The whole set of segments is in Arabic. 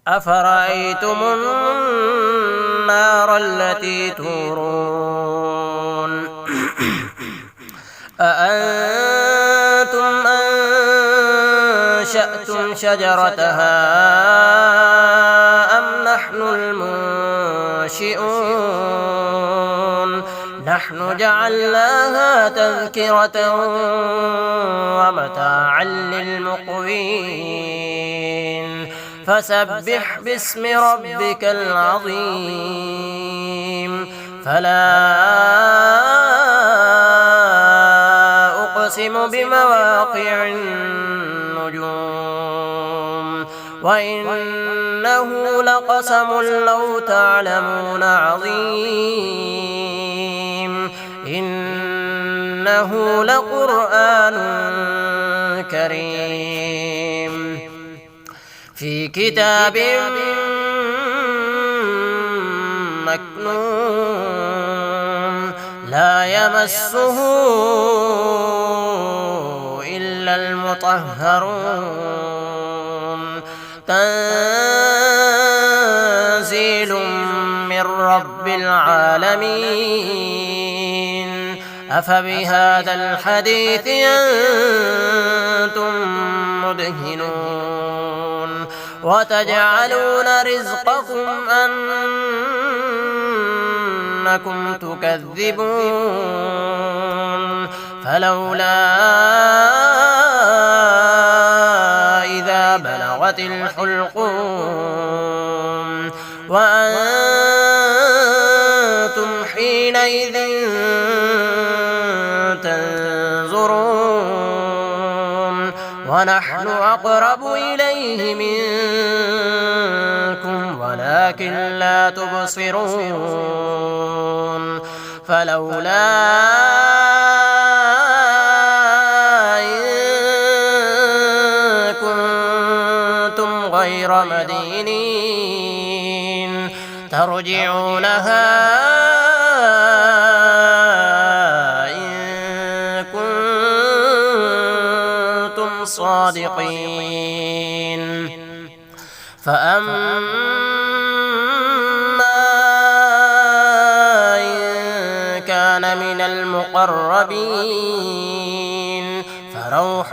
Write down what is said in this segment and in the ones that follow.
أفرأيتم النار التي تورون أأنتم أنشأتم شجرتها أم نحن المنشئون نحن جعلناها تذكرة ومتاعا للمقوين فسبح باسم ربك العظيم فلا أقسم بمواقع النجوم وإنه لقسم لو تعلمون عظيم إنه لقرآن كريم في كتاب مكنون لا يمسه إلا المطهرون تنزيل من رب العالمين أفبهذا الحديث أنتم مدهنون وتجعلون رزقكم أنكم تكذبون فلولا إذا بلغت الحلقوم وأنتم حينئذ تنظرون ونحن أقرب إليه منكم ولكن لا تبصرون فلولا إن كنتم غير مدينين ترجعونها صادقين فأما إن كان من المقربين فروح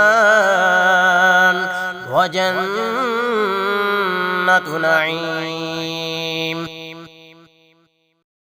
وريحان وجنة نعيم